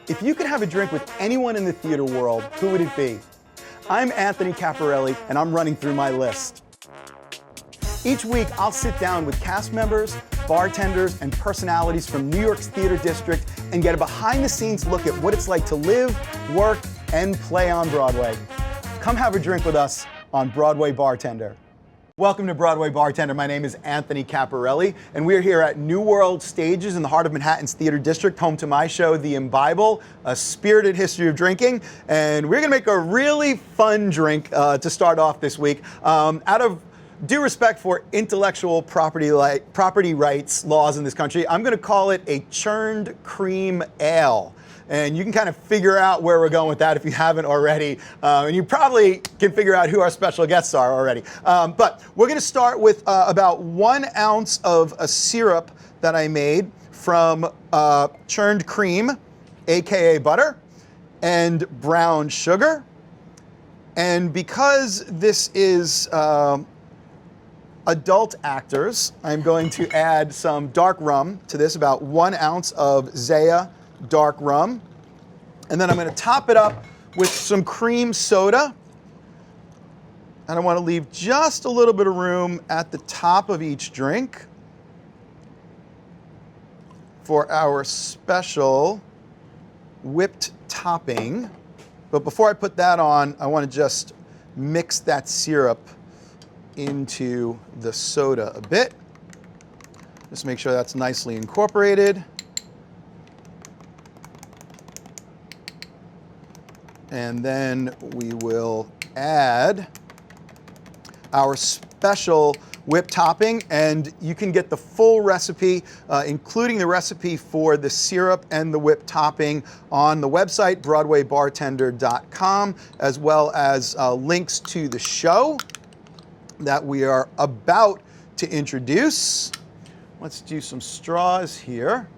If you could have a drink with anyone in the theater world, who would it be? I'm Anthony Caporale, and I'm running through my list. Each week, I'll sit down with cast members, bartenders, and personalities from New York's theater district and get a behind-the-scenes look at what it's like to live, work, and play on Broadway. Come have a drink with us on Broadway Bartender. Welcome to Broadway Bartender. My name is Anthony Caporale, and we're here at New World Stages in the heart of Manhattan's theater district, home to my show, The Imbible, a spirited history of drinking. And we're gonna make a really fun drink to start off this week. Out of due respect for intellectual property rights laws in this country, I'm gonna call it a churned cream ale. And you can kind of figure out where we're going with that if you haven't already. And you probably can figure out who our special guests are already. But we're gonna start with about 1 ounce of a syrup that I made from churned cream, AKA butter, and brown sugar. And because this is adult actors, I'm going to add some dark rum to this, about 1 ounce of Zaya dark rum. And then I'm going to top it up with some cream soda. And I want to leave just a little bit of room at the top of each drink for our special whipped topping. But before I put that on, I want to just mix that syrup into the soda a bit. Just make sure that's nicely incorporated. And then we will add our special whipped topping, and you can get the full recipe, including the recipe for the syrup and the whipped topping, on the website, BroadwayBartender.com, as well as links to the show that we are about to introduce. Let's do some straws here.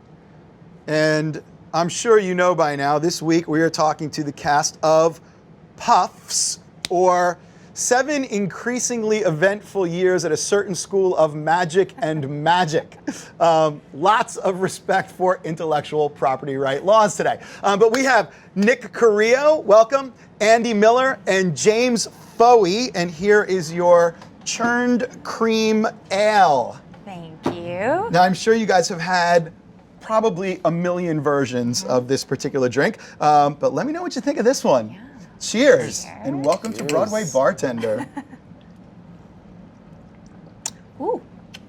And I'm sure you know by now, this week we are talking to the cast of Puffs, or 7 increasingly eventful years at a certain school of magic and magic. Lots of respect for intellectual property right laws today. But we have Nick Carillo, welcome, Andy Miller, and James Fouhey, and here is your churned cream ale. Thank you. Now, I'm sure you guys have had probably a million versions of this particular drink, but let me know what you think of this one. Yeah. Cheers, and welcome to Broadway Bartender. Ooh.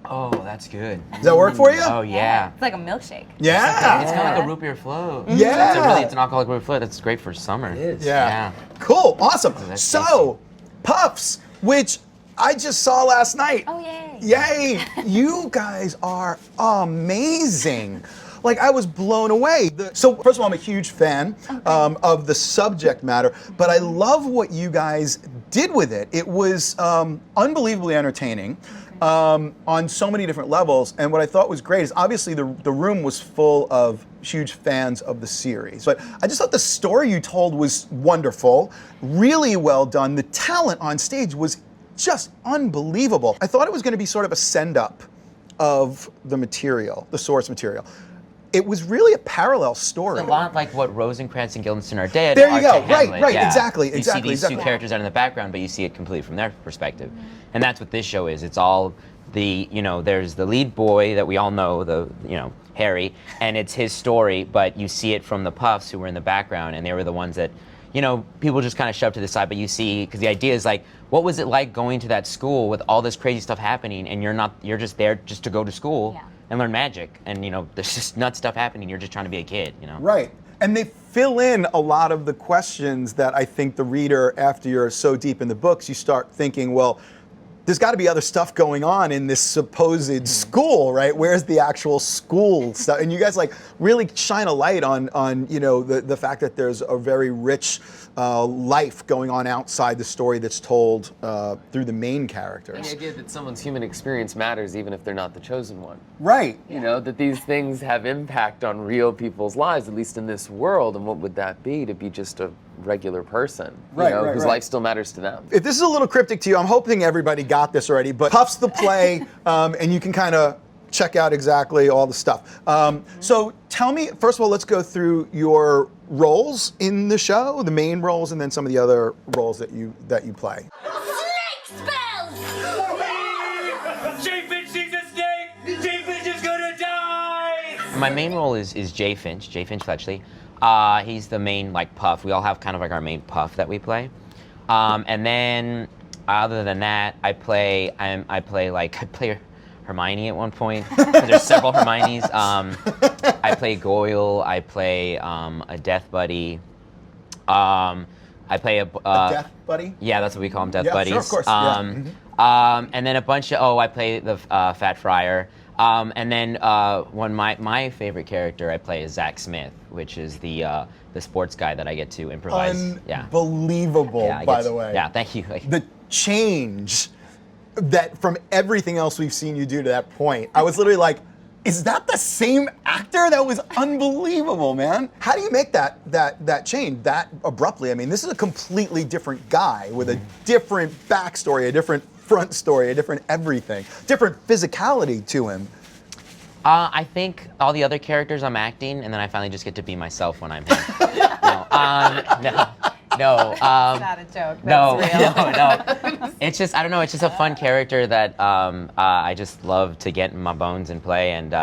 Oh, that's good. Does that work for you? Oh, yeah. It's like a milkshake. Yeah. It's kind of like a root beer float. Yeah. It's an alcoholic root beer float. That's great for summer. It is. Yeah. Cool, awesome. So, Puffs, which I just saw last night. Oh, yay. Yay, you guys are amazing. Like, I was blown away. So first of all, I'm a huge fan of the subject matter, but I love what you guys did with it. It was unbelievably entertaining on so many different levels. And what I thought was great is obviously the room was full of huge fans of the series. But I just thought the story you told was wonderful, really well done. The talent on stage was just unbelievable. I thought it was going to be sort of a send-up of the material, the source material. It was really a parallel story. It's a lot like what Rosencrantz and Guildenstern are dead. There you go. to Right, Hamlet. right, Yeah. exactly, You see these exactly. two characters out in the background, but you see it completely from their perspective. And that's what this show is. It's all the, there's the lead boy that we all know, Harry, and it's his story, but you see it from the Puffs who were in the background, and they were the ones that, people just kind of shoved to the side, but you see, because the idea is like, what was it like going to that school with all this crazy stuff happening, and you're just there just to go to school and learn magic, and there's just nuts stuff happening, you're just trying to be a kid, Right, and they fill in a lot of the questions that I think the reader, after you're so deep in the books, you start thinking, well, there's got to be other stuff going on in this supposed school, right? Where's the actual school stuff? And you guys really shine a light on the fact that there's a very rich life going on outside the story that's told through the main characters. And the idea that someone's human experience matters even if they're not the chosen one. Right. That these things have impact on real people's lives, at least in this world, and what would that be to be just a regular person, whose life still matters to them. If this is a little cryptic to you, I'm hoping everybody got this already, but Puffs the play, and you can kind of check out exactly all the stuff. So tell me, first of all, let's go through your roles in the show, the main roles, and then some of the other roles that you play. Snake spells! Jay Finch sees a snake! Jay Finch is gonna die! My main role is Jay Finch Fletchley. He's the main like puff. We all have kind of like our main puff that we play. And then other than that, I play Hermione at one point. There's several Hermiones. I play Goyle. I play a Death Buddy. I play a Death Buddy? Yeah, that's what we call them, Death Yeah, Buddies. sure, of course. And then a bunch of I play the Fat Friar. And then my favorite character I play is Zach Smith, which is the sports guy that I get to improvise. Unbelievable, Yeah, by the way. Yeah, thank you. The change that from everything else we've seen you do to that point, I was literally like, is that the same actor? That was unbelievable, man. How do you make that change that abruptly? I mean, this is a completely different guy with a different backstory, a different front story, a different everything, different physicality to him. I think all the other characters I'm acting, and then I finally just get to be myself when I'm him. No. It's not a joke. That's real. No. It's just, I don't know, it's just a fun character that I just love to get in my bones and play, and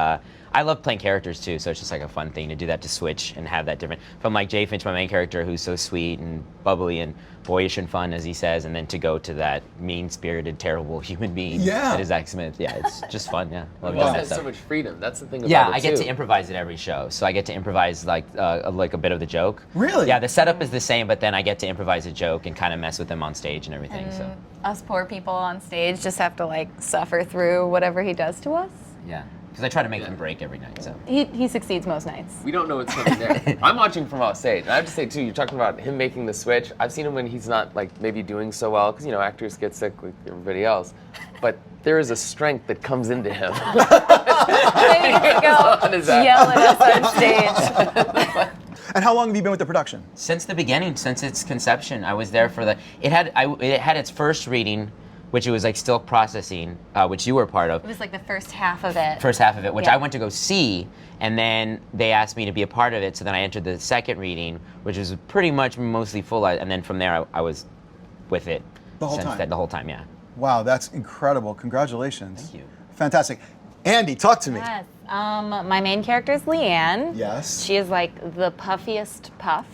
I love playing characters too, so it's just like a fun thing to do that, to switch and have that different, from like Jay Finch, my main character, who's so sweet and bubbly and boyish and fun, as he says, and then to go to that mean-spirited, terrible human being that is Zach Smith. Yeah, it's just fun, yeah. Love doing that has stuff. so much freedom. That's the thing about Yeah, it, I get too. to improvise at every show, so I get to improvise like a bit of the joke. Really? Yeah, the setup is the same, but then I get to improvise a joke and kind of mess with them on stage and everything. So Us poor people on stage just have to like suffer through whatever he does to us. yeah, because I try to make them break every night. So He succeeds most nights. We don't know what's coming there. I'm watching from off stage. And I have to say, too, you're talking about him making the switch. I've seen him when he's not, like, maybe doing so well, because, actors get sick like everybody else. But there is a strength that comes into him. Maybe he could go On his ass. yell at us on stage. And how long have you been with the production? since the beginning, since its conception, I was there for the. It had its first reading, which it was like still processing, which you were part of. It was like the first half of it. First half of it, which Yeah. I went to go see, and then they asked me to be a part of it. So then I entered the second reading, which was pretty much mostly full, and then from there I was with it The whole time? The whole time, yeah. Wow, that's incredible. Congratulations. Thank you. Fantastic. Andy, talk to me. Yes. My main character is Leanne. Yes. She is like the puffiest puff.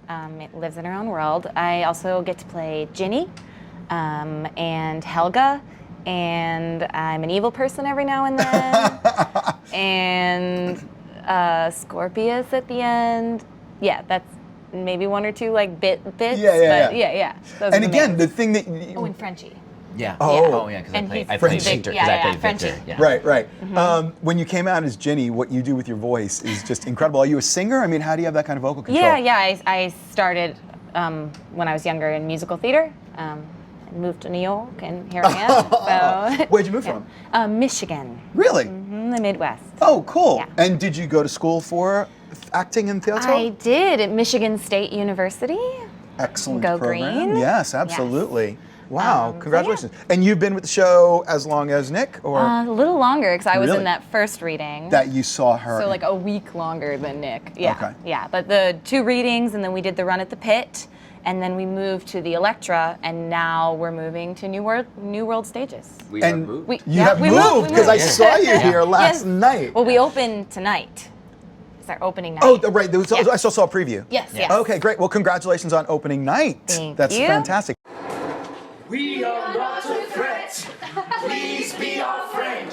It lives in her own world. I also get to play Ginny and Helga, and I'm an evil person every now and then, and Scorpius at the end. Yeah, that's maybe one or two like bits. Yeah. But yeah. Those And are the again, main the ones. thing that Oh, and Frenchie. Yeah. Oh. Yeah, because And I he's play Frenchie. Victor. Yeah, I yeah, play Frenchie. Victor. Yeah. Right. When you came out as Ginny, what you do with your voice is just incredible. Are you a singer? I mean, how do you have that kind of vocal control? Yeah. I started when I was younger in musical theater. Moved to New York, and here I am. So, Where'd you move from? Michigan, Really? in the Midwest. Oh, cool. Yeah. And did you go to school for acting and theater? I did at Michigan State University. Excellent Go program. Green. Yes, absolutely. Wow, So congratulations. And you've been with the show as long as Nick, or A little longer because I was Really? in that first reading. that you saw her? So in? like a week longer than Nick. Yeah. Okay. Yeah. But the 2 readings, and then we did the run at the Pit, and then we moved to the Electra, and now we're moving to New World stages. We And have moved. We, You yeah, have we moved because I moved. saw you here last Yes. night. Well, we open tonight. It's our opening night. Oh, right. There was, Yeah. I still saw a preview. Yes. Okay, great. Well, congratulations on opening night. Thank That's you. fantastic. We are not a threat. Please be our friend.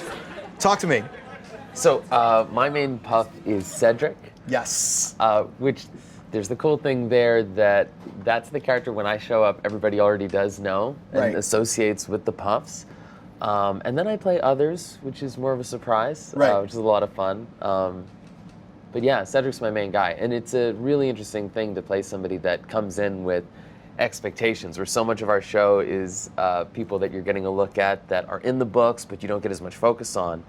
Talk to me. So my main puff is Cedric, Yes. which there's the cool thing there that's the character when I show up, everybody already does know and Right. associates with the puffs. And then I play others, which is more of a surprise, Right. which is a lot of fun. But yeah, Cedric's my main guy. And it's a really interesting thing to play somebody that comes in with expectations, where so much of our show is people that you're getting a look at that are in the books, but you don't get as much focus on.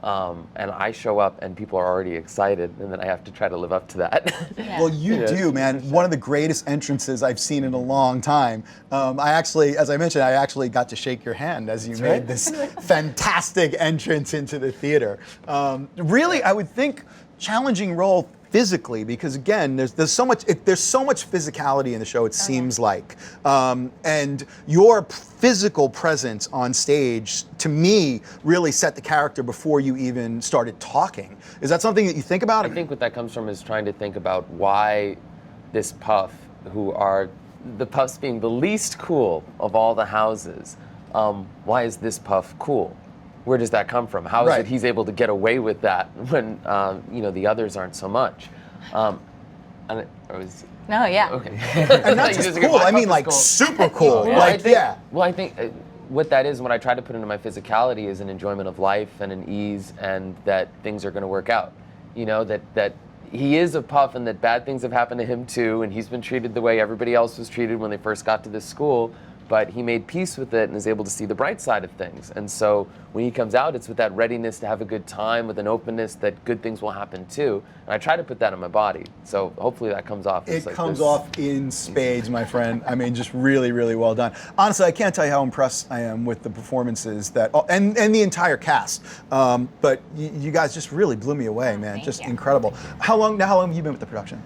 And I show up and people are already excited, and then I have to try to live up to that. Well, you do, man. One of the greatest entrances I've seen in a long time. I actually, as I mentioned, I actually got to shake your hand as you made this fantastic entrance into the theater. Really, I would think challenging role physically, because again, there's so much physicality in the show. It seems like, and your physical presence on stage, to me, really set the character before you even started talking. Is that something that you think about? I think what that comes from is trying to think about why this Puff, who are the Puffs being the least cool of all the houses, why is this Puff cool? Where does that come from? How is it he's able to get away with that when the others aren't so much? No, yeah. Okay. And not just cool. I mean, like super cool. Well, like, I think what that is, what I try to put into my physicality, is an enjoyment of life and an ease, and that things are going to work out. You know, that he is a Puff, and that bad things have happened to him too, and he's been treated the way everybody else was treated when they first got to this school. But he made peace with it and is able to see the bright side of things. And so when he comes out, it's with that readiness to have a good time, with an openness that good things will happen too. And I try to put that in my body. So hopefully that comes off. It comes off in spades, my friend. I mean, just really, really well done. Honestly, I can't tell you how impressed I am with the performances and the entire cast. But you guys just really blew me away, man. Thank Just you. incredible. How long have you been with the production?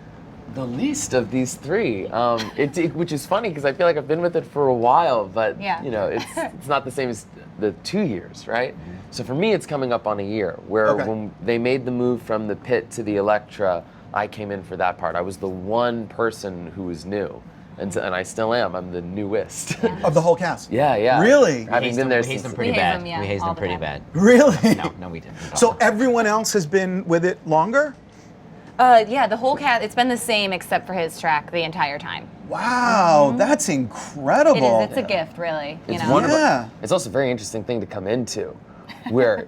The least of these three, which is funny because I feel like I've been with it for a while, but it's not the same as the 2 years, right? So for me, it's coming up on a year. Where when they made the move from the Pit to the Electra, I came in for that part. I was the one person who was new, and I still am. I'm the newest. Of the whole cast? Yeah. Really? Having been there We hazed them since. pretty We haze bad. them, yeah, We hazed all them the pretty time. bad. Really? No, we didn't. So everyone else has been with it longer? Yeah, the whole cast, it's been the same except for his track the entire time. Wow, that's incredible. It is, it's a gift, really. It's you know? wonderful. Yeah. It's also a very interesting thing to come into, where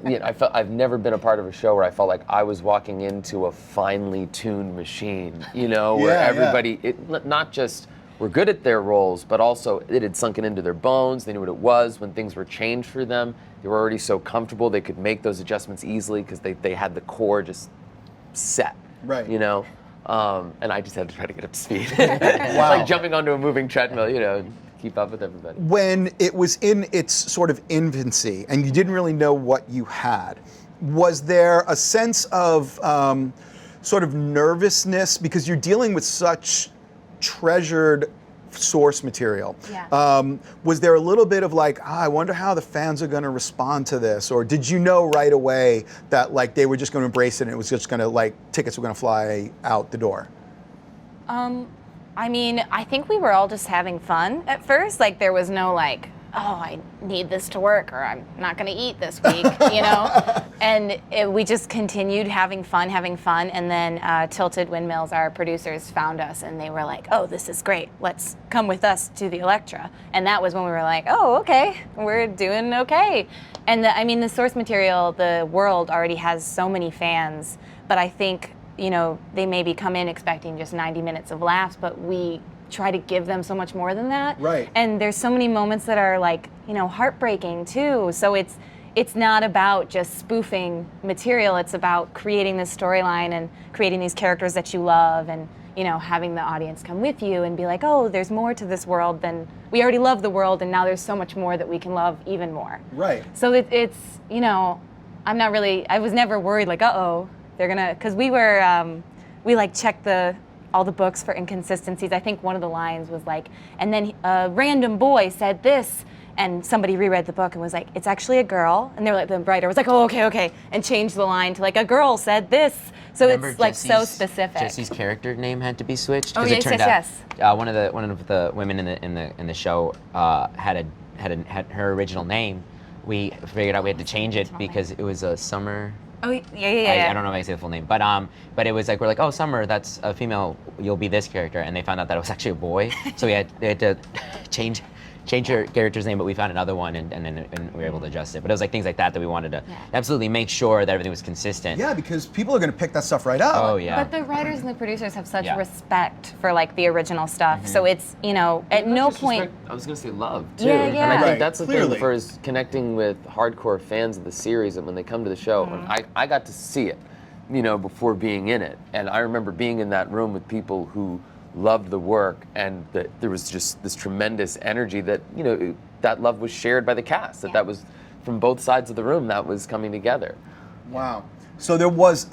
I've never been a part of a show where I felt like I was walking into a finely tuned machine. Where everybody, not just were good at their roles, but also it had sunken into their bones. They knew what it was when things were changed for them. They were already so comfortable they could make those adjustments easily because they had the core just set. Right. And I just had to try to get up to speed. Wow. Like jumping onto a moving treadmill, and keep up with everybody. When it was in its sort of infancy and you didn't really know what you had, was there a sense of sort of nervousness because you're dealing with such treasured source material? Yeah. Was there a little bit of like, I wonder how the fans are going to respond to this? Or did you know right away that like they were just going to embrace it and it was just going to like tickets were going to fly out the door? I mean, I think we were all just having fun at first. Like there was no like, oh, I need this to work or I'm not going to eat this week, And we just continued having fun. And then Tilted Windmills, our producers, found us and they were like, oh, this is great. Let's come with us to the Electra. And that was when we were like, oh, okay, we're doing okay. And the source material, the world already has so many fans, but I think, they maybe come in expecting just 90 minutes of laughs, but we try to give them so much more than that. Right. And there's so many moments that are like, heartbreaking too. So it's not about just spoofing material. It's about creating this storyline and creating these characters that you love and, having the audience come with you and be like, oh, there's more to this world than we already love the world and now there's so much more that we can love even more. Right. So it's, I'm not really, I was never worried like, uh-oh, they're gonna, because we were, we like checked all the books for inconsistencies. I think one of the lines was like, and then a random boy said this, and somebody reread the book and was like, it's actually a girl. And they were like, the writer was like, oh, okay, and changed the line to like, a girl said this. So Remember it's like so specific. Jesse's character name had to be switched. Oh, 'cause yes, it turned yes, out, one of the women in the show had her original name. We figured out we had to change it because it was a Summer. Oh, yeah. I don't know if I say the full name, but it was like, we're like, oh, Summer, that's a female, you'll be this character, and they found out that it was actually a boy, so we had to change change your character's name, but we found another one, and we were able to adjust it. But it was like things like that we wanted to absolutely make sure that everything was consistent. Yeah, because people are going to pick that stuff right up. Oh yeah. But the writers and the producers have such respect for like the original stuff, so it's at Not no just point. respect, I was gonna say love too. Yeah, And yeah. I Right, think that's the clearly. thing for us connecting with hardcore fans of the series, and when they come to the show, and I got to see it, before being in it, and I remember being in that room with people who loved the work, and that there was just this tremendous energy that that love was shared by the cast. That was from both sides of the room that was coming together. Wow. So there was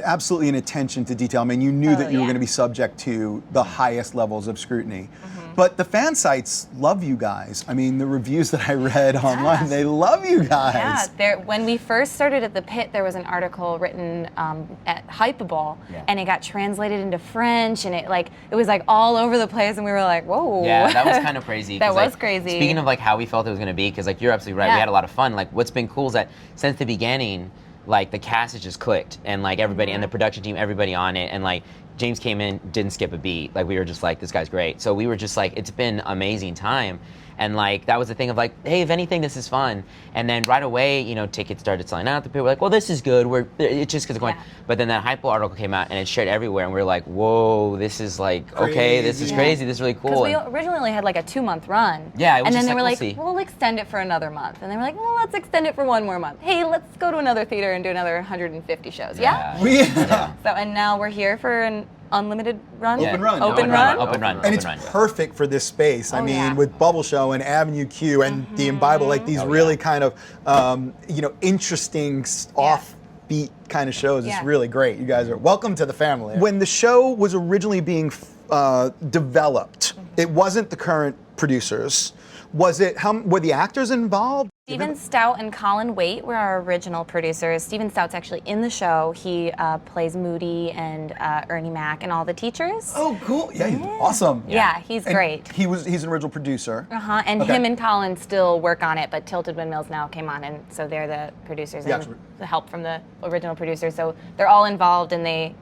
absolutely an attention to detail. I mean, you knew that you were going to be subject to the highest levels of scrutiny. But the fan sites love you guys. I mean, the reviews that I read online, they love you guys. Yeah, when we first started at the pit, there was an article written at Hypeable, and it got translated into French, and it was like all over the place, and we were like, whoa. Yeah, that was kind of crazy. That 'cause, was like, crazy. Speaking of like how we felt it was going to be, because like you're absolutely right, Yeah. we had a lot of fun. Like what's been cool is that since the beginning, like the cast has just clicked, and like everybody and the production team, everybody on it, and like James came in, didn't skip a beat. Like we were just like, this guy's great. So we were just like, it's been amazing time. And like that was the thing of like, hey, if anything, this is fun. And then right away, tickets started selling out. The people were like, well, this is good. It's just because it's going. Yeah. But then that Hypo article came out and it shared everywhere, and we were like, whoa, this is like okay, this is crazy. This is really cool. Because we originally only had like a 2-month run. Yeah, it was and then just they were like, like, we'll see. we'll extend it for another month. And they were like, well, let's extend it for one more month. Hey, let's go to another theater and do another 150 shows. Yeah? So, and now we're here for an unlimited run? Open run. Open run? Open run. And it's Open run. perfect for this space. I Oh, mean, yeah. with Bubble Show and Avenue Q and the Imbible, like these really kind of, interesting, offbeat kind of shows. It's Yeah. really great. You guys are welcome to the family. When the show was originally being developed, it wasn't the current producers. Was it? Were the actors involved? Stephen Stout and Colin Waite were our original producers. Stephen Stout's actually in the show. He plays Moody and Ernie Mac and all the teachers. Oh, cool! Yeah, he's awesome. Yeah, he's And great. He's an original producer. And Okay. him and Colin still work on it, but Tilted Windmills now came on, and so they're the producers Yeah, and absolutely. the help from the original producers. So they're all involved, and they,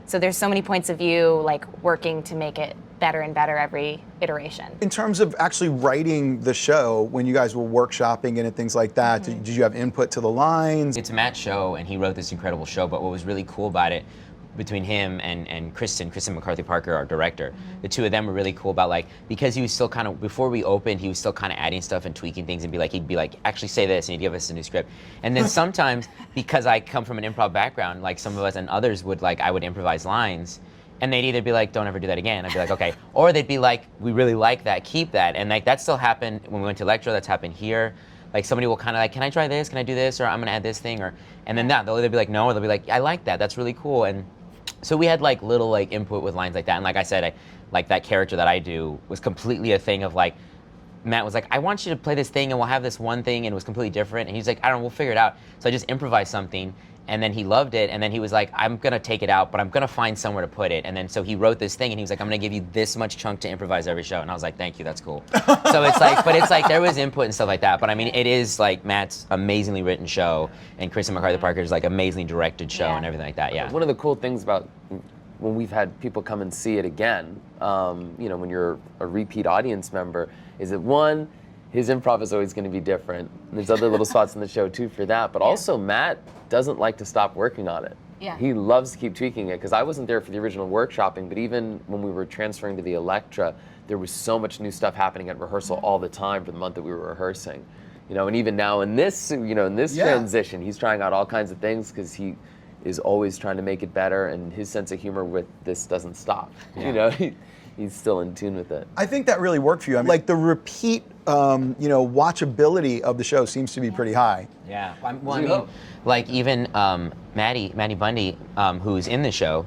so there's so many points of view, like working to make it better and better every iteration. In terms of actually writing the show, when you guys were workshopping it and things like that, did you have input to the lines? It's Matt's show, and he wrote this incredible show. But what was really cool about it, between him and Kristen McCarthy Parker, our director, the two of them were really cool about like, because he was still kind of, before we opened, he was still kind of adding stuff and tweaking things, and he'd be like, actually say this, and he'd give us a new script. And then sometimes, because I come from an improv background, like some of us and others would I would improvise lines. And they'd either be like, don't ever do that again. I'd be like, okay. Or they'd be like, we really like that, keep that. And like that still happened when we went to Electro, that's happened here. Like somebody will kind of like, can I try this? Can I do this? Or I'm gonna add this thing. And then they'll either be like, no, or they'll be like, I like that, that's really cool. And so we had like little like input with lines like that. And like I said, like that character that I do was completely a thing of like, Matt was like, I want you to play this thing and we'll have this one thing, and it was completely different. And he's like, I don't know, we'll figure it out. So I just improvised something. And then he loved it, and then he was like, I'm gonna take it out, but I'm gonna find somewhere to put it. And then so he wrote this thing, and he was like, I'm gonna give you this much chunk to improvise every show. And I was like, thank you, that's cool. So it's like, but it's like there was input and stuff like that. But I mean, it is like Matt's amazingly written show, and Kristen McCarthy Parker's like amazingly directed show and everything like that. Yeah. One of the cool things about when we've had people come and see it again, when you're a repeat audience member, is that one, his improv is always going to be different. And there's other little spots in the show too for that. But also Matt doesn't like to stop working on it. Yeah. He loves to keep tweaking it, because I wasn't there for the original workshopping, but even when we were transferring to the Electra, there was so much new stuff happening at rehearsal all the time for the month that we were rehearsing. And even now in this, transition, he's trying out all kinds of things, because he is always trying to make it better, and his sense of humor with this doesn't stop. He's still in tune with it. I think that really worked for you. I mean, like the repeat, watchability of the show seems to be pretty high. Yeah. Well, I mean, like even Maddie Bundy, who's in the show,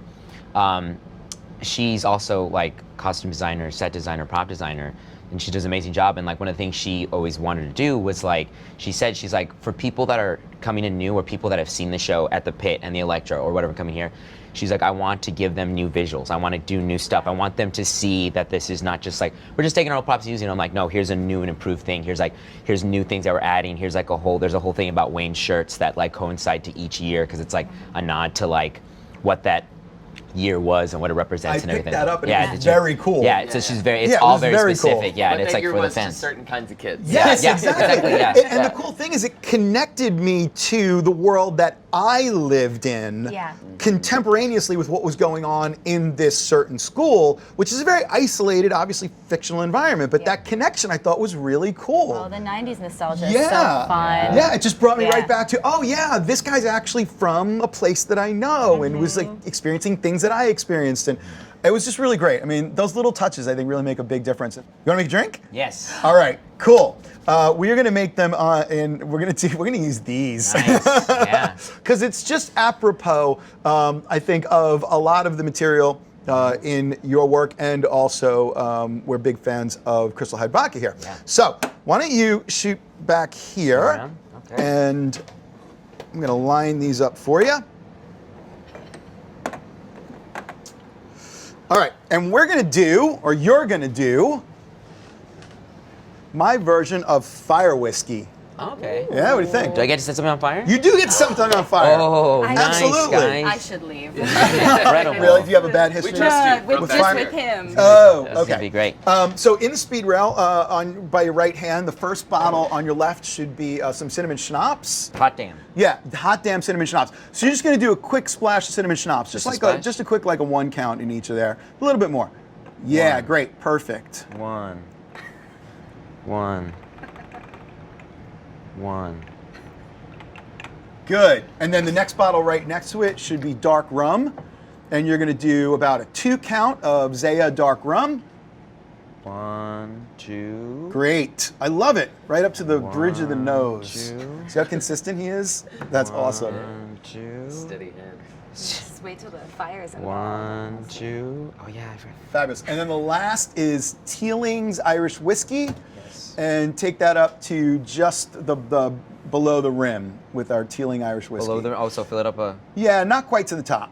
she's also like costume designer, set designer, prop designer, and she does an amazing job. And like one of the things she always wanted to do was like, she's like, for people that are coming in new, or people that have seen the show at the Pit and the Electro or whatever coming here, she's like, I want to give them new visuals. I want to do new stuff. I want them to see that this is not just like, we're just taking our old props and using them. I'm like, no, here's a new and improved thing. Here's new things that we're adding. There's a whole thing about Wayne's shirts that like coincide to each year, because it's like a nod to like what that year was and what it represents and picked everything. that up, and yeah, it was did you- very cool. Yeah, so she's very. It's Yeah, it all was very very cool. specific. Yeah, and But it's that like year for the was to fans. certain kinds of kids. Yes, Yeah, exactly. yeah. And the cool thing is it connected me to the world that I lived in Yeah. contemporaneously with what was going on in this certain school, which is a very isolated, obviously fictional environment, but Yeah. that connection I thought was really cool. Oh, the 90s nostalgia is Yeah. so fun. Yeah, it just brought me Yeah. right back to, oh yeah, this guy's actually from a place that I know and was like experiencing things that I experienced. And it was just really great. I mean, those little touches I think really make a big difference. You wanna make a drink? Yes. All right, cool. We are gonna make them and we're gonna use these. Nice. Yeah. Because it's just apropos, I think, of a lot of the material in your work, and also we're big fans of Crystal Head Vodka here. Yeah. So why don't you shoot back here, Around? Okay. and I'm gonna line these up for you. All right, and we're gonna do, or you're gonna do, my version of fire whiskey. Okay. Yeah, what do you think? Do I get to set something on fire? You do get something on fire. Oh, I- nice, Absolutely. guys. I should leave. Incredible. Really? Do you have a bad history? trust you. with, With just fire? with him. Oh, This is gonna okay. be great. So in the speed rail, by your right hand, the first bottle on your left should be some cinnamon schnapps. Hot damn. Yeah, hot damn cinnamon schnapps. So you're just gonna do a quick splash of cinnamon schnapps, just Just a like splash? just a quick like a 1 count in each of there, a little bit more. Yeah, One. great, perfect. One. Good. And then the next bottle right next to it should be dark rum, and you're gonna do about a 2 count of Zaya dark rum. 1, 2. Great. I love it. Right up to the bridge of the nose. 2. See how consistent he is? That's awesome. 1, 2. Steady hand. Just wait till the fire's in. 1, 2. Oh yeah, I forgot. Fabulous. And then the last is Teeling's Irish Whiskey. Yes. And take that up to just the below the rim with our Teeling Irish Whiskey. Below them. Also fill it up a. Yeah, not quite to the top.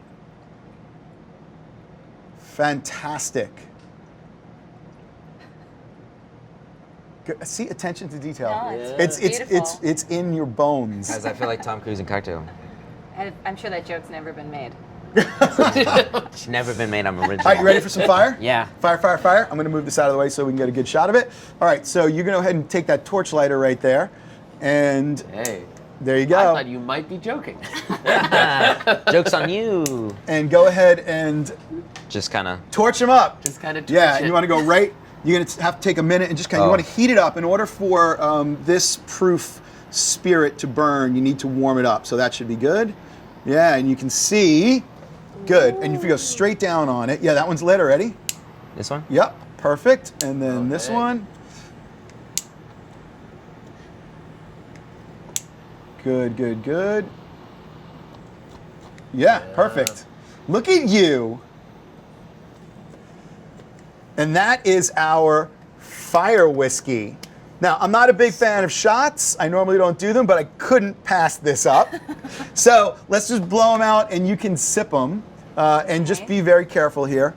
Fantastic. Good. See, attention to detail. Oh, it's beautiful. it's in your bones. Guys, I feel like Tom Cruise in Cocktail. And I'm sure that joke's never been made. It's never been made. I'm original. All right, you ready for some fire? Yeah. Fire, fire, fire. I'm going to move this out of the way so we can get a good shot of it. All right, so you're going to go ahead and take that torch lighter right there. And Hey. there you I go. thought you might be joking. Joke's on you. And go ahead and Just kind of. torch them up. Just kind of. Yeah, and you want to go right. You're going to have to take a minute and just kind of, you Oh. want to heat it up. In order for this proof spirit to burn, you need to warm it up. So that should be good. Yeah, and you can see. Good. And if you go straight down on it, yeah, that one's lit already. This one? Yep, perfect. And then this Okay. one. Good, good, good. Yeah, perfect. Look at you. And that is our fire whiskey. Now, I'm not a big fan of shots. I normally don't do them, but I couldn't pass this up. So let's just blow them out and you can sip them. And just Okay. be very careful here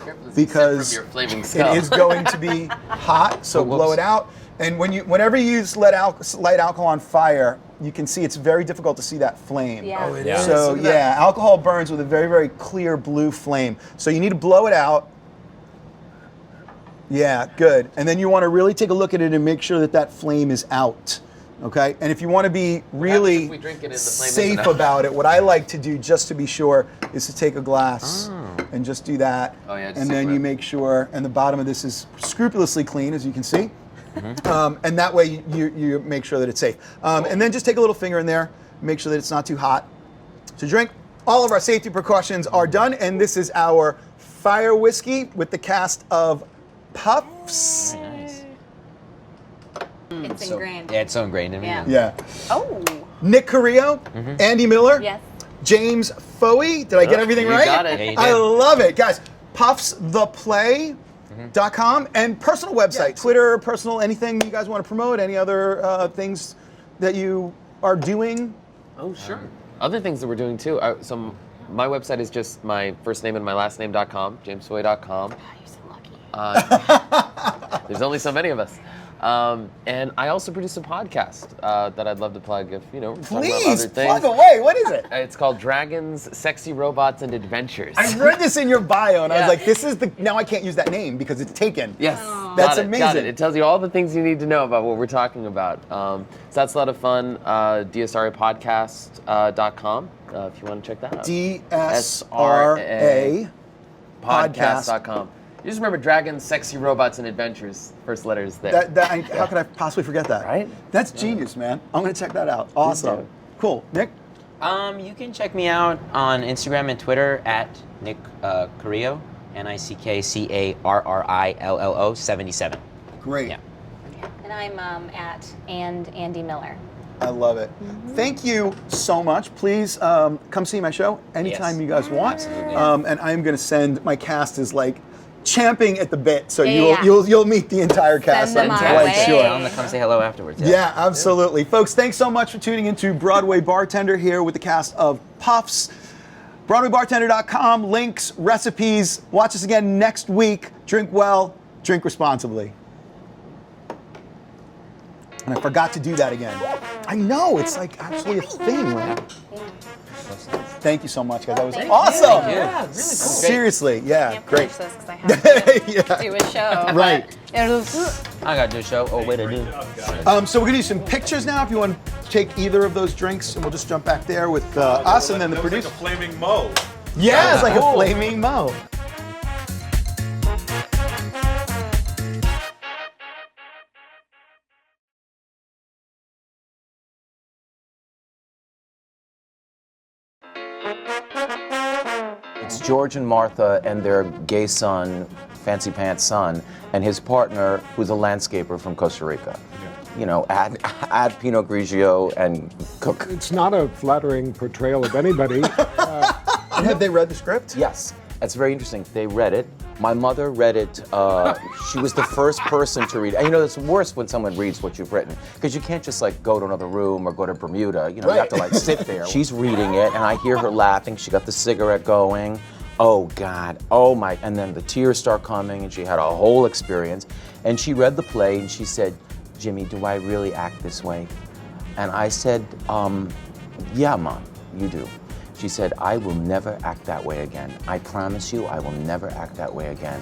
Careful as you sip because from your flaming it skull. is going to be hot, so Oh, whoops. blow it out. And whenever you use light alcohol on fire, you can see it's very difficult to see that flame. Yeah. Oh, it is? So Look at that. yeah, alcohol burns with a very, very clear blue flame. So you need to blow it out. Yeah, good. And then you want to really take a look at it and make sure that that flame is out. Okay? And if you want to be really if we drink it and the flame safe isn't out? about it, what I like to do just to be sure is to take a glass Oh. and just do that. Oh, yeah, just and take then a you rip. make sure, and the bottom of this is scrupulously clean, as you can see. Mm-hmm. And that way you make sure that it's safe. And then just take a little finger in there, make sure that it's not too hot to drink. All of our safety precautions are done, and this is our fire whiskey with the cast of Puffs. Nice. It's ingrained. Yeah, it's so ingrained in me. Yeah. Yeah. Oh. Nick Carillo, Mm-hmm. Andy Miller, Yes. James Fouhey. Did I get everything you right? got it. Yeah, you I did. love it. Guys, puffstheplay.com and personal website, Twitter, personal, anything you guys want to promote, any other things that you are doing? Oh, sure. Other things that we're doing too. So my website is just my first name and my last name.com, jamesfouhey.com. Oh, you're so lucky. There's only so many of us. And I also produce a podcast that I'd love to plug if, we're talking about Please, other things. plug away. What is it? It's called Dragons, Sexy Robots, and Adventures. I read this in your bio, and I was Yeah. like, this is now I can't use that name because it's taken. Yes. That's Got it, got amazing. it tells you all the things you need to know about what we're talking about. So that's a lot of fun. DSRApodcast.com if you want to check that out. DSRA podcast.com. You just remember Dragons, Sexy Robots, and Adventures. First letters there. How could I possibly forget that? Right? That's genius, man. I'm going to check that out. Awesome. do. Cool. Nick? You can check me out on Instagram and Twitter at Nick Carillo, NickCarrillo 77. Great. Yeah. And I'm at Andy Miller. I love it. Thank you so much. Please come see my show anytime Yes. you guys want. Absolutely. And I'm going to send, my cast is like champing at the bit, so Yeah. you'll meet the entire cast. Send them I'm our quite way. sure. Tell them to come say hello afterwards. Yeah, absolutely. Folks, thanks so much for tuning into Broadway Bartender here with the cast of Puffs. BroadwayBartender.com, links, recipes. Watch us again next week. Drink well, drink responsibly. And I forgot to do that again. I know, it's like actually a thing, right? Thank you so much, guys. That was awesome. Thank you. Yeah, really cool. Seriously, yeah, Can't great. finish this because I have to Yeah. do a show. Right. But it'll, I got to do a show. Oh, wait, I do. So we're gonna do some pictures now. If you want to take either of those drinks, and we'll just jump back there with us and then the That was producer. like a flaming mo. Yeah, it's like a Cool. flaming mo. It's George and Martha and their gay son, Fancy Pants son, and his partner, who's a landscaper from Costa Rica. You know, add Pinot Grigio and cook. It's not a flattering portrayal of anybody. Have they read the script? Yes, it's very interesting. They read it. My mother read it. She was the first person to read it. And you know, it's worse when someone reads what you've written, because you can't just like go to another room or go to Bermuda. You know, you have to like sit there. She's reading it, and I hear her laughing. She got the cigarette going. Oh God, oh my. And then the tears start coming, and she had a whole experience. And she read the play, and she said, Jimmy, do I really act this way? And I said, yeah, Mom, you do. She said, I will never act that way again. I promise you, I will never act that way again.